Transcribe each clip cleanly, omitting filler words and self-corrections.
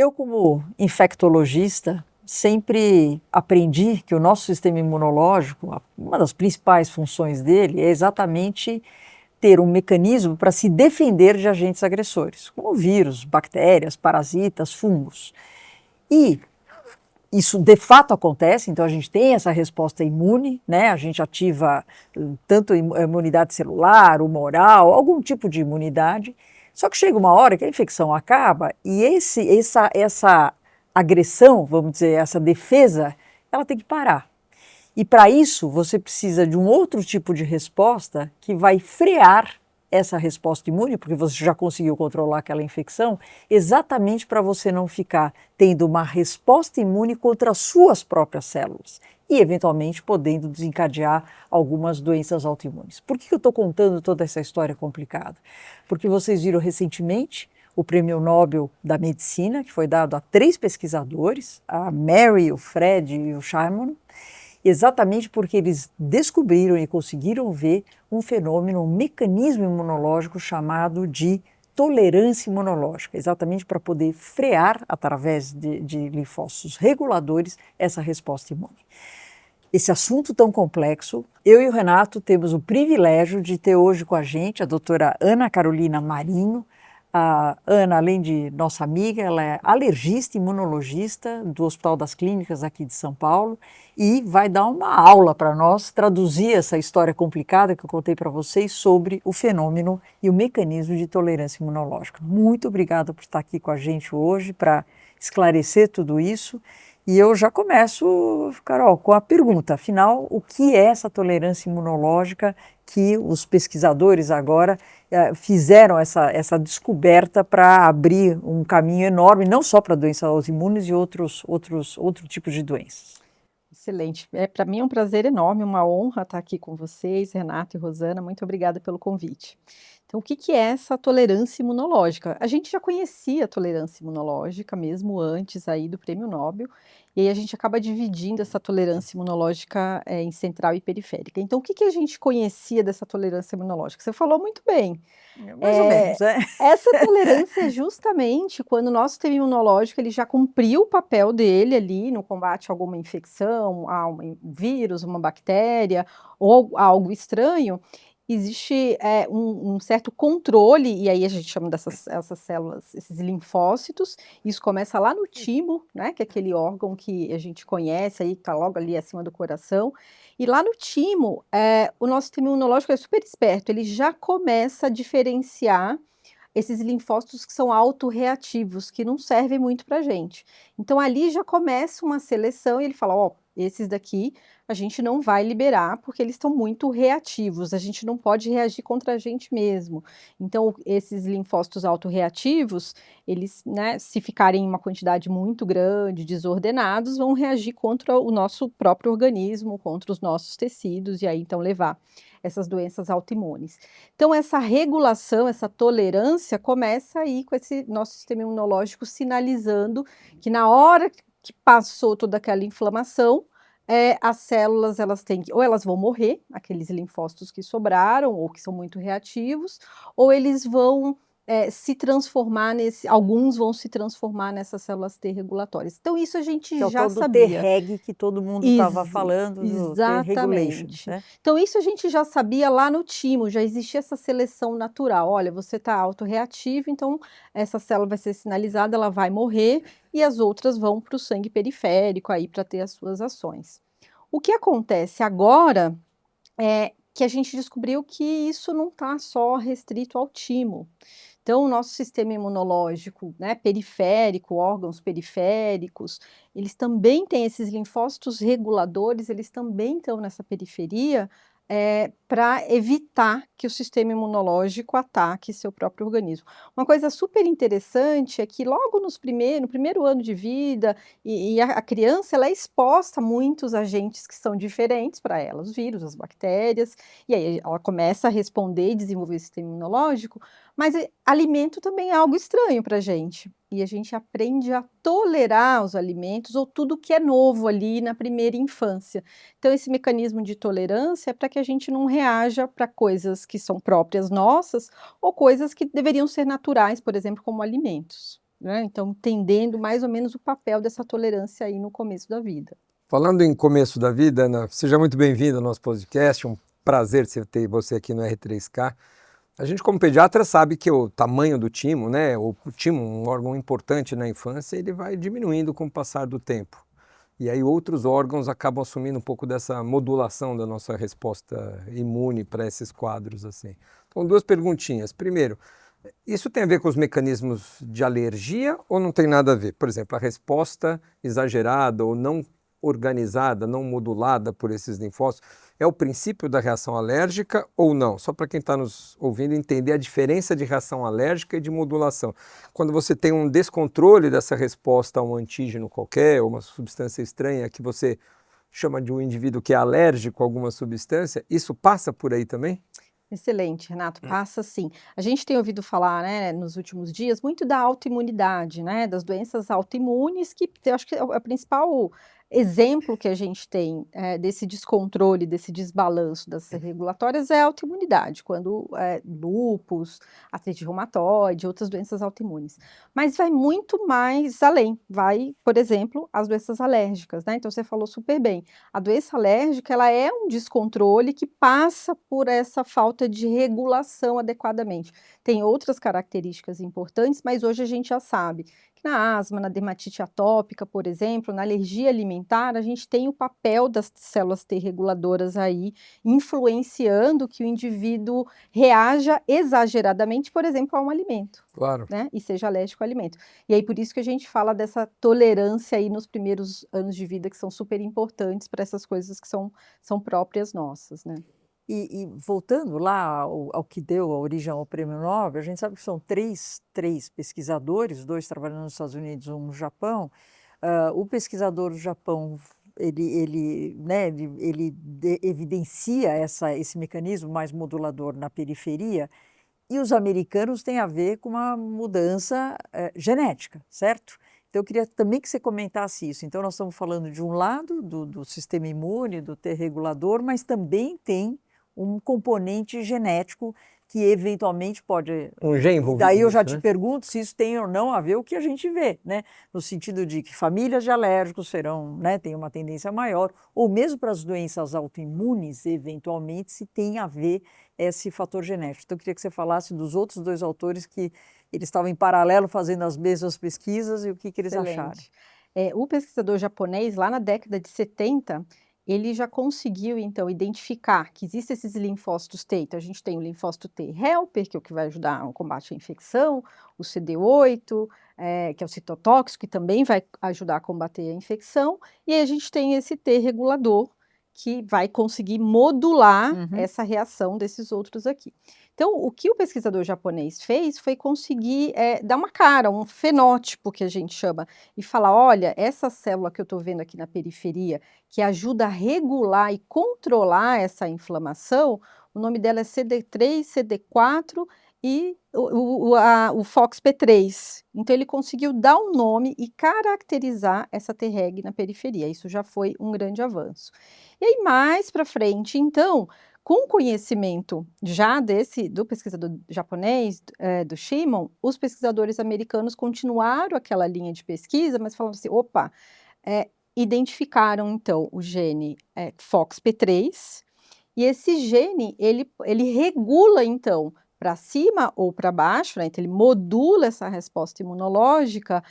Eu, como infectologista, sempre aprendi que o nosso sistema imunológico, uma das principais funções dele é exatamente ter um mecanismo para se defender de agentes agressores, como vírus, bactérias, parasitas, fungos. E isso de fato acontece, então a gente tem essa resposta imune, né? A gente ativa tanto a imunidade celular, humoral, algum tipo de imunidade. Só que chega uma hora que a infecção acaba e essa agressão, vamos dizer, essa defesa, ela tem que parar. E para isso você precisa de um outro tipo de resposta que vai frear essa resposta imune, porque você já conseguiu controlar aquela infecção, exatamente para você não ficar tendo uma resposta imune contra as suas próprias células e, eventualmente, podendo desencadear algumas doenças autoimunes. Por que eu estou contando toda essa história complicada? Porque vocês viram recentemente o Prêmio Nobel da Medicina, que foi dado a 3 pesquisadores, a Mary, o Fred e o Shimon, exatamente porque eles descobriram e conseguiram ver um fenômeno, um mecanismo imunológico chamado de tolerância imunológica, exatamente para poder frear, através de linfócitos reguladores, essa resposta imune. Esse assunto tão complexo, eu e o Renato temos o privilégio de ter hoje com a gente a doutora Ana Carolina Marinho. A Ana, além de nossa amiga, ela é alergista e imunologista do Hospital das Clínicas aqui de São Paulo e vai dar uma aula para nós, traduzir essa história complicada que eu contei para vocês sobre o fenômeno e o mecanismo de tolerância imunológica. Muito obrigada por estar aqui com a gente hoje para esclarecer tudo isso. E eu já começo, Carol, com a pergunta, afinal, o que é essa tolerância imunológica que os pesquisadores agora fizeram essa descoberta para abrir um caminho enorme, não só para doenças autoimunes e outros tipos de doenças? Excelente. Para mim é um prazer enorme, uma honra estar aqui com vocês, Renato e Rosana. Muito obrigada pelo convite. Então, o que que é essa tolerância imunológica? A gente já conhecia a tolerância imunológica mesmo antes aí do Prêmio Nobel, e aí a gente acaba dividindo essa tolerância imunológica em central e periférica. Então, o que que a gente conhecia dessa tolerância imunológica? Você falou muito bem. Mais ou menos, é. Essa tolerância é justamente quando o nosso sistema imunológico ele já cumpriu o papel dele ali no combate a alguma infecção, a um vírus, uma bactéria ou a algo estranho, existe um certo controle, e aí a gente chama essas células, esses linfócitos, isso começa lá no timo, né, que é aquele órgão que a gente conhece, aí está logo ali acima do coração, e lá no timo, o nosso sistema imunológico é super esperto, ele já começa a diferenciar esses linfócitos que são autorreativos, que não servem muito para a gente. Então ali já começa uma seleção e ele fala, ó, esses daqui a gente não vai liberar porque eles estão muito reativos, a gente não pode reagir contra a gente mesmo. Então esses linfócitos autorreativos, eles, né, se ficarem em uma quantidade muito grande, desordenados, vão reagir contra o nosso próprio organismo, contra os nossos tecidos e aí então levar essas doenças autoimunes. Então essa regulação, essa tolerância começa aí com esse nosso sistema imunológico sinalizando que na hora que passou toda aquela inflamação, as células elas têm que, ou elas vão morrer, aqueles linfócitos que sobraram ou que são muito reativos, ou eles vão se transformar alguns vão se transformar nessas células T regulatórias. Então isso a gente Que é o já tal do sabia. T-reg que todo mundo estava falando, do T-regulation, Exatamente. né? Então isso a gente já sabia lá no timo, já existia essa seleção natural. Olha, você está autorreativo, então essa célula vai ser sinalizada, ela vai morrer e as outras vão para o sangue periférico aí para ter as suas ações. O que acontece agora é que a gente descobriu que isso não está só restrito ao timo. Então, o nosso sistema imunológico, né, periférico, órgãos periféricos, eles também têm esses linfócitos reguladores, eles também estão nessa periferia, para evitar que o sistema imunológico ataque seu próprio organismo. Uma coisa super interessante é que logo no primeiro ano de vida, e a criança ela é exposta a muitos agentes que são diferentes para ela, os vírus, as bactérias, e aí ela começa a responder e desenvolver o sistema imunológico, mas alimento também é algo estranho para a gente. E a gente aprende a tolerar os alimentos ou tudo que é novo ali na primeira infância. Então, esse mecanismo de tolerância é para que a gente não reaja para coisas que são próprias nossas ou coisas que deveriam ser naturais, por exemplo, como alimentos. né? Então, entendendo mais ou menos o papel dessa tolerância aí no começo da vida. Falando em começo da vida, Ana, seja muito bem-vindo ao nosso podcast, um prazer ter você aqui no R3K. A gente, como pediatra, sabe que o tamanho do timo, né, o timo, um órgão importante na infância, ele vai diminuindo com o passar do tempo. E aí outros órgãos acabam assumindo um pouco dessa modulação da nossa resposta imune para esses quadros, assim. Então, duas perguntinhas. Primeiro, isso tem a ver com os mecanismos de alergia ou não tem nada a ver? Por exemplo, a resposta exagerada ou não organizada, não modulada por esses linfócitos, é o princípio da reação alérgica ou não? Só para quem está nos ouvindo entender a diferença de reação alérgica e de modulação. Quando você tem um descontrole dessa resposta a um antígeno qualquer, ou uma substância estranha que você chama de um indivíduo que é alérgico a alguma substância, isso passa por aí também? Excelente, Renato, passa sim. A gente tem ouvido falar, né, nos últimos dias, muito da autoimunidade, né, das doenças autoimunes, que eu acho que é o principal exemplo que a gente tem desse descontrole, desse desbalanço das regulatórias é a autoimunidade, quando lúpus, artrite reumatoide, outras doenças autoimunes. Mas vai muito mais além, vai, por exemplo, as doenças alérgicas, né? Então você falou super bem. A doença alérgica, ela é um descontrole que passa por essa falta de regulação adequadamente. Tem outras características importantes, mas hoje a gente já sabe que na asma, na dermatite atópica, por exemplo, na alergia alimentar, a gente tem o papel das células T reguladoras aí, influenciando que o indivíduo reaja exageradamente, por exemplo, a um alimento. Claro. Né, e seja alérgico ao alimento. E aí por isso que a gente fala dessa tolerância aí nos primeiros anos de vida, que são super importantes para essas coisas que são próprias nossas, né. E voltando lá ao que deu a origem ao Prêmio Nobel, a gente sabe que são três pesquisadores, 2 trabalhando nos Estados Unidos, um no Japão. O pesquisador do Japão, né, evidencia esse mecanismo mais modulador na periferia, e os americanos têm a ver com uma mudança genética, certo? Então, eu queria também que você comentasse isso. Então, nós estamos falando de um lado do sistema imune, do T regulador, mas também tem um componente genético que eventualmente pode... Um gene envolvido Daí eu já nisso, te né? pergunto se isso tem ou não a ver o que a gente vê, né? No sentido de que famílias de alérgicos serão, né, têm uma tendência maior, ou mesmo para as doenças autoimunes, eventualmente, se tem a ver esse fator genético. Então, eu queria que você falasse dos outros 2 autores que eles estavam em paralelo fazendo as mesmas pesquisas e o que eles acharam. Excelente. O pesquisador japonês, lá na década de 70, ele já conseguiu, então, identificar que existem esses linfócitos T. Então, a gente tem o linfócito T helper, que é o que vai ajudar no combate à infecção, o CD8, que é o citotóxico, que também vai ajudar a combater a infecção, e aí a gente tem esse T regulador, que vai conseguir modular essa reação desses outros aqui. Então, o que o pesquisador japonês fez foi conseguir dar uma cara, um fenótipo que a gente chama, e falar: olha, essa célula que eu estou vendo aqui na periferia, que ajuda a regular e controlar essa inflamação, o nome dela é CD3, CD4 e o FOXP3. Então, ele conseguiu dar um nome e caracterizar essa Treg na periferia. Isso já foi um grande avanço. E aí, mais para frente, então, com o conhecimento já do pesquisador japonês, do Shimon, os pesquisadores americanos continuaram aquela linha de pesquisa, mas falando assim, opa, identificaram então o gene FOXP3, e esse gene, ele regula então para cima ou para baixo, né? Então ele modula essa resposta imunológica,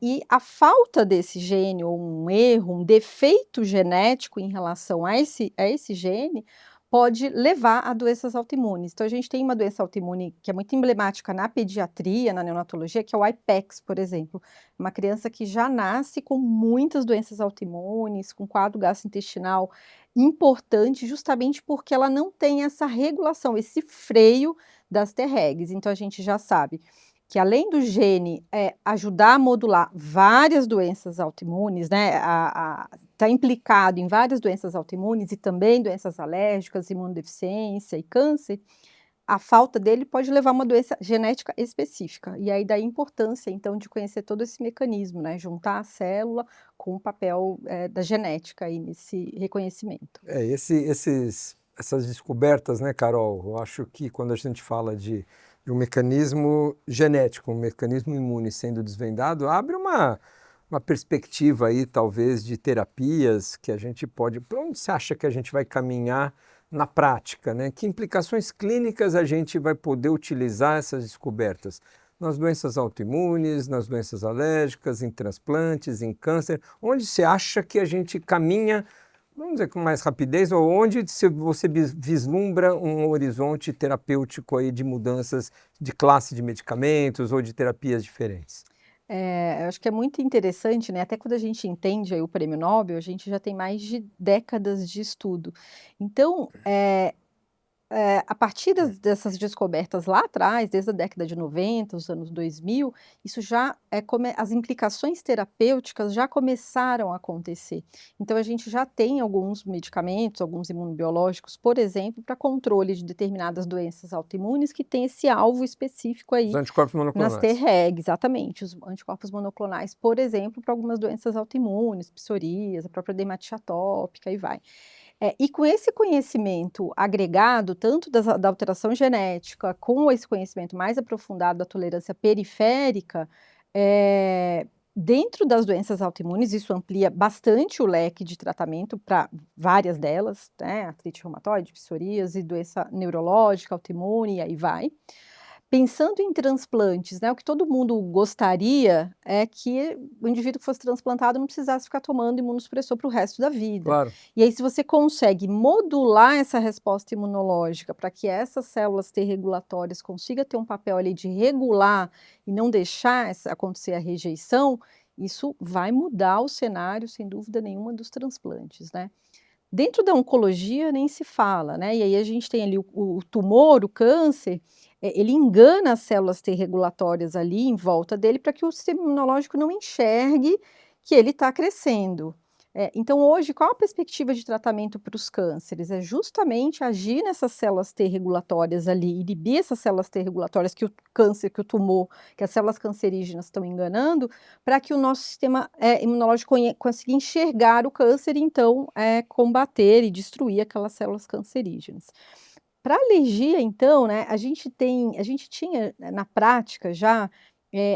e a falta desse gene, ou um erro, um defeito genético em relação a esse gene, pode levar a doenças autoimunes. Então, a gente tem uma doença autoimune que é muito emblemática na pediatria, na neonatologia, que é o IPEX, por exemplo. Uma criança que já nasce com muitas doenças autoimunes, com quadro gastrointestinal importante, justamente porque ela não tem essa regulação, esse freio das Tregs. Então, a gente já sabe que além do gene ajudar a modular várias doenças autoimunes, né, está implicado em várias doenças autoimunes e também doenças alérgicas, imunodeficiência e câncer, a falta dele pode levar a uma doença genética específica. E aí daí a importância, então, de conhecer todo esse mecanismo, né, juntar a célula com o papel da genética aí nesse reconhecimento. Essas descobertas, né, Carol? Eu acho que quando a gente fala de de um mecanismo genético, um mecanismo imune sendo desvendado, abre uma perspectiva aí, talvez, de terapias que a gente pode... Para onde você acha que a gente vai caminhar na prática, né? Que implicações clínicas a gente vai poder utilizar essas descobertas? Nas doenças autoimunes, nas doenças alérgicas, em transplantes, em câncer. Onde você acha que a gente caminha, vamos dizer, com mais rapidez, ou onde você vislumbra um horizonte terapêutico aí de mudanças de classe de medicamentos ou de terapias diferentes? Eu acho que é muito interessante, né? Até quando a gente entende aí o prêmio Nobel, a gente já tem mais de décadas de estudo. Então, a partir dessas descobertas lá atrás, desde a década de 90, os anos 2000, isso já as implicações terapêuticas já começaram a acontecer. Então, a gente já tem alguns medicamentos, alguns imunobiológicos, por exemplo, para controle de determinadas doenças autoimunes que tem esse alvo específico Os aí anticorpos nas monoclonais. Treg, exatamente, os anticorpos monoclonais, por exemplo, para algumas doenças autoimunes, psoríase, a própria dermatite atópica e vai. E com esse conhecimento agregado, tanto da alteração genética, com esse conhecimento mais aprofundado da tolerância periférica, dentro das doenças autoimunes, isso amplia bastante o leque de tratamento para várias delas, né, artrite reumatoide, psoríase, doença neurológica, autoimune, e aí vai. Pensando em transplantes, né, o que todo mundo gostaria é que o indivíduo que fosse transplantado não precisasse ficar tomando imunossupressor para o resto da vida. Claro. E aí, se você consegue modular essa resposta imunológica para que essas células T regulatórias consigam ter um papel ali de regular e não deixar acontecer a rejeição, isso vai mudar o cenário, sem dúvida nenhuma, dos transplantes, né? Dentro da oncologia nem se fala, né, e aí a gente tem ali o tumor, o câncer, ele engana as células T regulatórias ali em volta dele para que o sistema imunológico não enxergue que ele está crescendo. Então hoje qual a perspectiva de tratamento para os cânceres? É justamente agir nessas células T regulatórias ali, inibir essas células T regulatórias que o câncer, que o tumor, que as células cancerígenas estão enganando, para que o nosso sistema imunológico consiga enxergar o câncer e então combater e destruir aquelas células cancerígenas. Para alergia, então, né, a gente tinha na prática já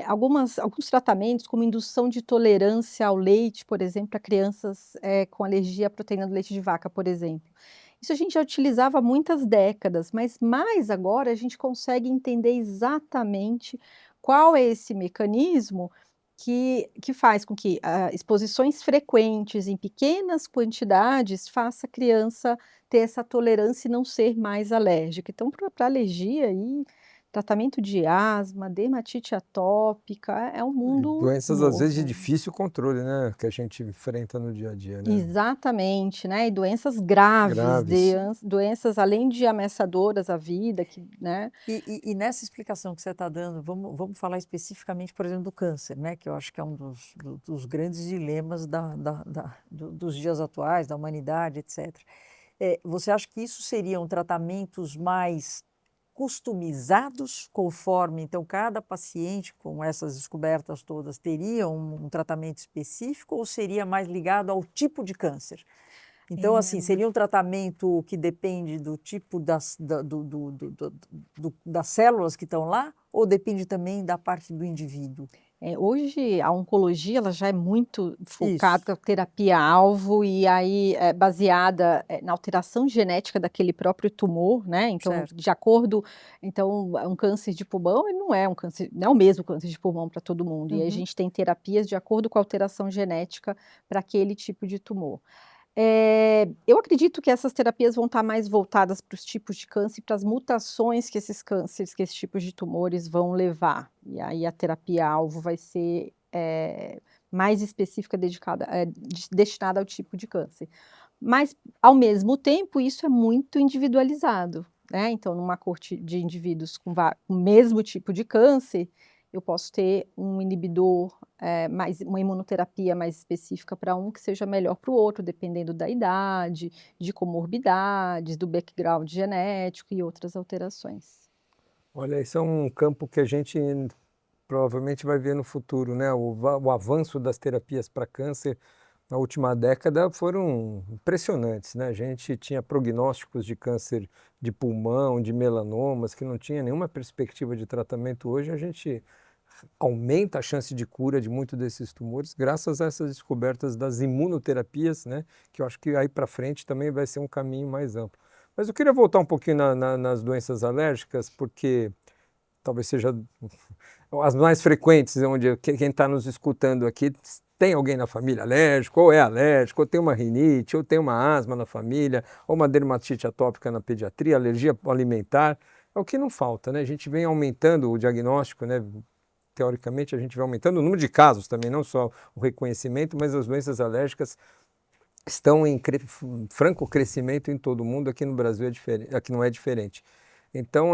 alguns tratamentos, como indução de tolerância ao leite, por exemplo, para crianças com alergia à proteína do leite de vaca, por exemplo. Isso a gente já utilizava há muitas décadas, mas mais agora a gente consegue entender exatamente qual é esse mecanismo que faz com que exposições frequentes em pequenas quantidades faça a criança ter essa tolerância e não ser mais alérgica. Então, para alergia aí, tratamento de asma, dermatite atópica, é um mundo Doenças, às vezes, de novo. difícil controle, né? Que a gente enfrenta no dia a dia, né? Exatamente, né, e doenças graves, Graves. doenças além de ameaçadoras à vida, que, né. E nessa explicação que você está dando, vamos falar especificamente, por exemplo, do câncer, né? Que eu acho que é um dos grandes dilemas dos dias atuais, da humanidade, etc. Você acha que isso seriam tratamentos mais customizados, conforme, então, cada paciente com essas descobertas todas teria um tratamento específico, ou seria mais ligado ao tipo de câncer? Então, assim, seria um tratamento que depende do tipo das células que estão lá, ou depende também da parte do indivíduo? Hoje a oncologia ela já é muito focada Isso, com a terapia-alvo e aí baseada, na alteração genética daquele próprio tumor, né, então certo. de acordo então um câncer de pulmão ele não é um câncer não é o mesmo câncer de pulmão para todo mundo, e aí a Uhum. gente tem terapias de acordo com a alteração genética para aquele tipo de tumor. Eu acredito que essas terapias vão estar mais voltadas para os tipos de câncer e para as mutações que esses cânceres, que esses tipos de tumores vão levar. E aí a terapia-alvo vai ser, mais específica, destinada ao tipo de câncer. Mas, ao mesmo tempo, isso é muito individualizado, né, então numa corte de indivíduos com o mesmo tipo de câncer, eu posso ter um inibidor, uma imunoterapia mais específica para um que seja melhor para o outro, dependendo da idade, de comorbidades, do background genético e outras alterações. Olha, isso é um campo que a gente provavelmente vai ver no futuro, né? O avanço das terapias para câncer na última década foram impressionantes, né? A gente tinha prognósticos de câncer de pulmão, de melanomas, que não tinha nenhuma perspectiva de tratamento. Hoje a gente aumenta a chance de cura de muitos desses tumores graças a essas descobertas das imunoterapias, né? Que eu acho que aí para frente também vai ser um caminho mais amplo. Mas eu queria voltar um pouquinho nas doenças alérgicas, porque talvez seja as mais frequentes, onde quem está nos escutando aqui tem alguém na família alérgico, ou é alérgico, ou tem uma rinite, ou tem uma asma na família, ou uma dermatite atópica na pediatria, alergia alimentar. É o que não falta, né? A gente vem aumentando o diagnóstico, né? Teoricamente, a gente vem aumentando o número de casos também, não só o reconhecimento, mas as doenças alérgicas estão em franco crescimento em todo o mundo. Aqui no Brasil aqui não é diferente. Então,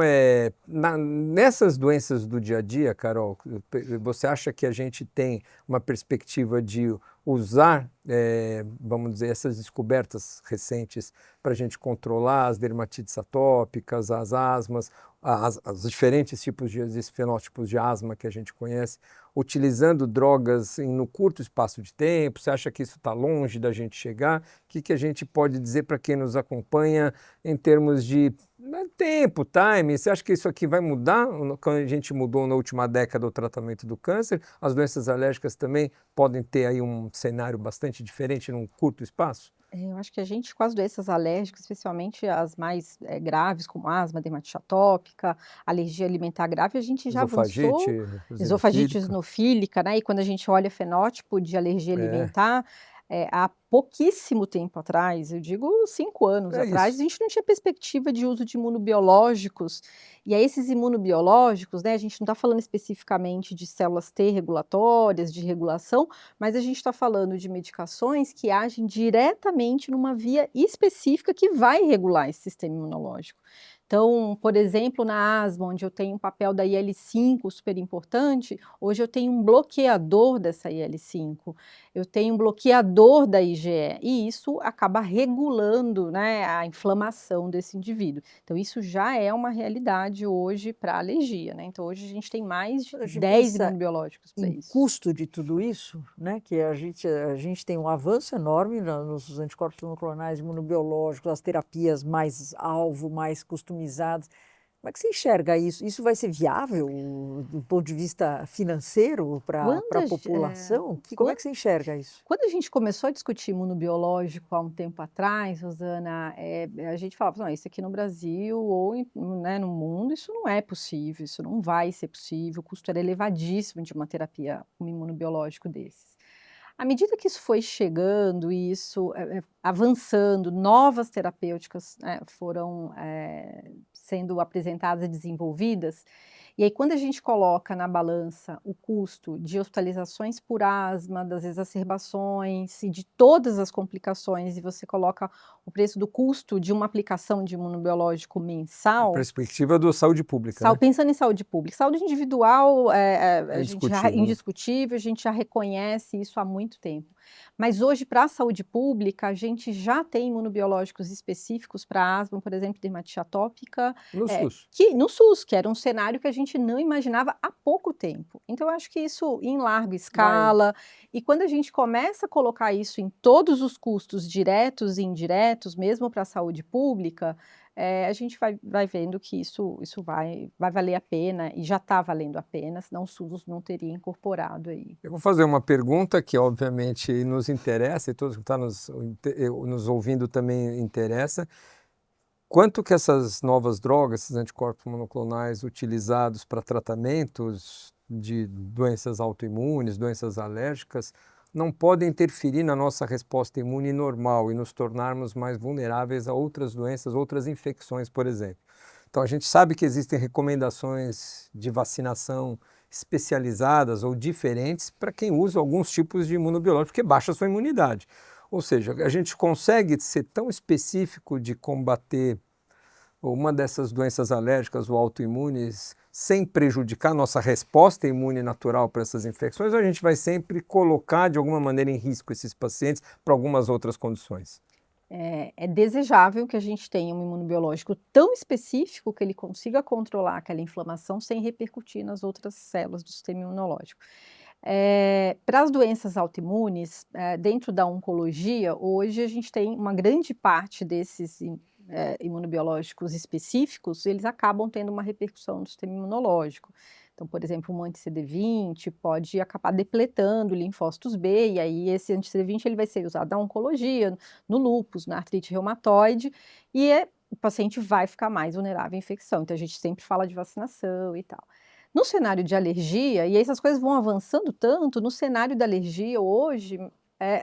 nessas doenças do dia a dia, Carol, você acha que a gente tem uma perspectiva de usar, vamos dizer, essas descobertas recentes para a gente controlar as dermatites atópicas, as asmas, os diferentes tipos de fenótipos de asma que a gente conhece, utilizando drogas no curto espaço de tempo? Você acha que isso está longe da gente chegar? O que a gente pode dizer para quem nos acompanha em termos de tempo, time? Você acha que isso aqui vai mudar? Quando a gente mudou na última década o tratamento do câncer, as doenças alérgicas também podem ter aí um cenário bastante diferente num curto espaço? Eu acho que a gente, com as doenças alérgicas, especialmente as mais graves, como asma, dermatite atópica, alergia alimentar grave, a gente já Esofagite, avançou, esofagite eosinofílica. eosinofílica, né? E quando a gente olha fenótipo de alergia É, alimentar, há pouquíssimo tempo atrás, eu digo 5 anos é atrás, a isso. gente não tinha perspectiva de uso de imunobiológicos, e aí esses imunobiológicos, né, a gente não está falando especificamente de células T regulatórias, de regulação, mas a gente está falando de medicações que agem diretamente numa via específica que vai regular esse sistema imunológico. Então, por exemplo, na asma, onde eu tenho um papel da IL-5 super importante, hoje eu tenho um bloqueador dessa IL-5, eu tenho um bloqueador da IgE, e isso acaba regulando, né, a inflamação desse indivíduo. Então, isso já é uma realidade hoje para alergia, né? Então, hoje a gente tem mais de Quando a gente 10 pensa imunobiológicos para em isso. custo de tudo isso, né, que a gente tem um avanço enorme nos anticorpos monoclonais imunobiológicos, as terapias mais alvo, mais customizadas. Como é que você enxerga isso? Isso vai ser viável do ponto de vista financeiro para Quando a a ge população? Como é quan que você enxerga isso? Quando a gente começou a discutir imunobiológico há um tempo atrás, Rosana, a gente falava: "Não, isso aqui no Brasil ou né, no mundo, isso não é possível, isso não vai ser possível", o custo era elevadíssimo de uma terapia, um imunobiológico desses. À medida que isso foi chegando e isso, avançando, novas terapêuticas, foram, sendo apresentadas e desenvolvidas, e aí quando a gente coloca na balança o custo de hospitalizações por asma, das exacerbações e de todas as complicações, e você coloca o preço do custo de uma aplicação de imunobiológico A mensal, perspectiva da saúde pública, né? pensando em saúde pública, saúde individual, É a gente já indiscutível, né? indiscutível, a gente já reconhece isso há muito tempo. Mas hoje, para a saúde pública, a gente já tem imunobiológicos específicos para asma, por exemplo, dermatite atópica, No SUS. que no SUS, que era um cenário que a gente não imaginava há pouco tempo. Então, eu acho que isso em larga Vai, escala, e quando a gente começa a colocar isso em todos os custos diretos e indiretos, mesmo para a saúde pública, a gente vai vendo que isso vai valer a pena, e já está valendo a pena, senão o SUS não teria incorporado aí. Eu vou fazer uma pergunta que, obviamente, nos interessa, e todos que estão nos ouvindo também interessa. Quanto que essas novas drogas, esses anticorpos monoclonais utilizados para tratamentos de doenças autoimunes, doenças alérgicas, não podem interferir na nossa resposta imune normal e nos tornarmos mais vulneráveis a outras doenças, outras infecções, por exemplo? Então, a gente sabe que existem recomendações de vacinação especializadas ou diferentes para quem usa alguns tipos de imunobiológicos, porque baixa a sua imunidade. Ou seja, a gente consegue ser tão específico de combater uma dessas doenças alérgicas ou autoimunes sem prejudicar nossa resposta imune natural para essas infecções, ou a gente vai sempre colocar de alguma maneira em risco esses pacientes para algumas outras condições? É desejável que a gente tenha um imunobiológico tão específico que ele consiga controlar aquela inflamação sem repercutir nas outras células do sistema imunológico. Para as doenças autoimunes, dentro da oncologia, hoje a gente tem uma grande parte desses imunobiológicos específicos, eles acabam tendo uma repercussão no sistema imunológico. Então, por exemplo, um anti-CD20 pode acabar depletando linfócitos B, e aí esse anti-CD20 ele vai ser usado na oncologia, no lúpus, na artrite reumatoide, e o paciente vai ficar mais vulnerável à infecção. Então, a gente sempre fala de vacinação e tal. No cenário de alergia, e essas coisas vão avançando tanto, no cenário da alergia hoje,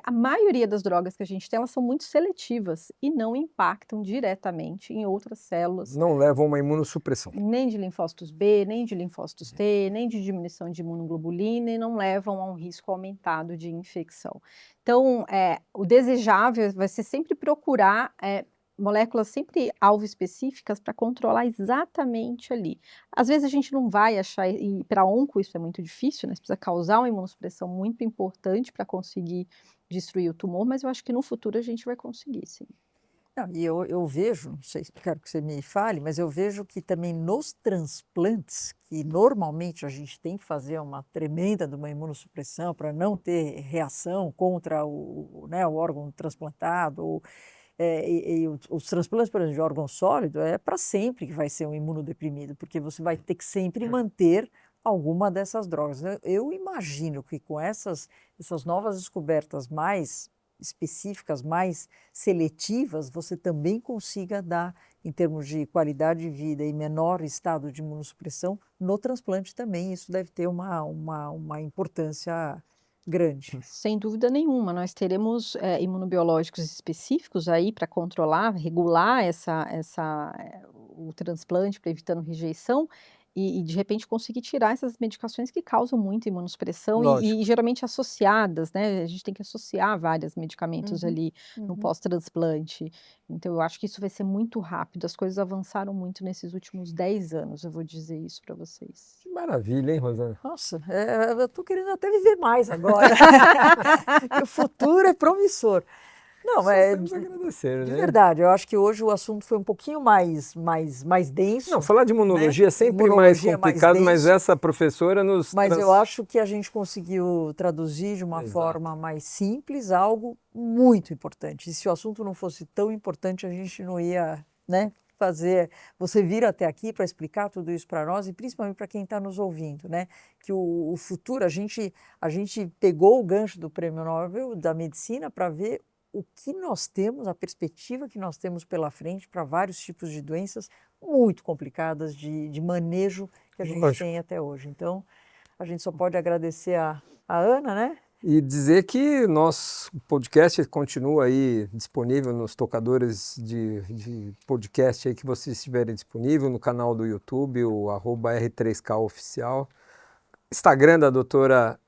a maioria das drogas que a gente tem, elas são muito seletivas e não impactam diretamente em outras células, Não levam a uma imunossupressão. nem de linfócitos B, nem de linfócitos T, nem de diminuição de imunoglobulina e não levam a um risco aumentado de infecção. Então, o desejável vai ser sempre procurar moléculas sempre alvo específicas para controlar exatamente ali. Às vezes a gente não vai achar, e para onco isso é muito difícil, né? Você precisa causar uma imunossupressão muito importante para conseguir destruir o tumor, mas eu acho que no futuro a gente vai conseguir, sim. Não, e eu vejo, não sei, quero que você me fale, mas eu vejo que também nos transplantes, que normalmente a gente tem que fazer uma tremenda de uma imunossupressão para não ter reação contra o órgão transplantado, os transplantes, por exemplo, de órgão sólido, é para sempre que vai ser um imunodeprimido, porque você vai ter que sempre manter alguma dessas drogas. Eu imagino que com essas novas descobertas mais específicas, mais seletivas, você também consiga dar, em termos de qualidade de vida e menor estado de imunossupressão, no transplante também. Isso deve ter uma importância grande. Sem dúvida nenhuma, nós teremos imunobiológicos específicos aí para controlar, regular o transplante, para evitando rejeição, e de repente conseguir tirar essas medicações que causam muita imunossupressão e geralmente associadas, né? A gente tem que associar vários medicamentos ali no pós-transplante. Então, eu acho que isso vai ser muito rápido. As coisas avançaram muito nesses últimos 10 anos, eu vou dizer isso para vocês. Que maravilha, hein, Rosana? Nossa, eu estou querendo até viver mais agora. O futuro é promissor. Não, Temos a agradecer, de né? verdade, eu acho que hoje o assunto foi um pouquinho mais denso. Não, falar de imunologia é sempre mais complicado, mas essa professora nos... Mas eu acho que a gente conseguiu traduzir de uma forma mais simples algo muito importante. E se o assunto não fosse tão importante, a gente não ia, né, fazer você vir até aqui para explicar tudo isso para nós e principalmente para quem está nos ouvindo, né? Que o futuro, a gente pegou o gancho do Prêmio Nobel da Medicina para ver o que nós temos, a perspectiva que nós temos pela frente para vários tipos de doenças muito complicadas de manejo que a gente tem até hoje. Então, a gente só pode agradecer a Ana, né? E dizer que nosso podcast continua aí disponível nos tocadores de podcast aí que vocês estiverem disponível, no canal do YouTube, o @R3K Oficial, Instagram da doutora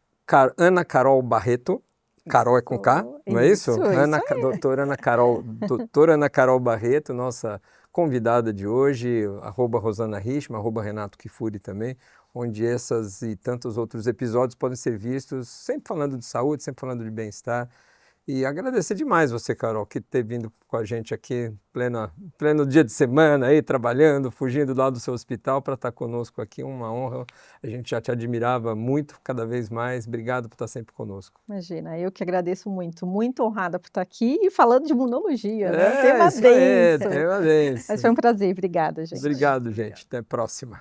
Ana Carol Barreto, Carol é com K, não é isso? Doutora Ana Carol Barreto, nossa convidada de hoje, @Rosana Richman, @Renato Kifuri também, onde essas e tantos outros episódios podem ser vistos, sempre falando de saúde, sempre falando de bem-estar. E agradecer demais você, Carol, que ter vindo com a gente aqui pleno dia de semana, aí trabalhando, fugindo lá do seu hospital para estar conosco aqui, uma honra. A gente já te admirava muito, cada vez mais. Obrigado por estar sempre conosco. Imagina, eu que agradeço muito, muito honrada por estar aqui e falando de imunologia, né? Tema denso. Tema denso. Mas foi um prazer, obrigada, gente. Obrigado, gente. Até a próxima.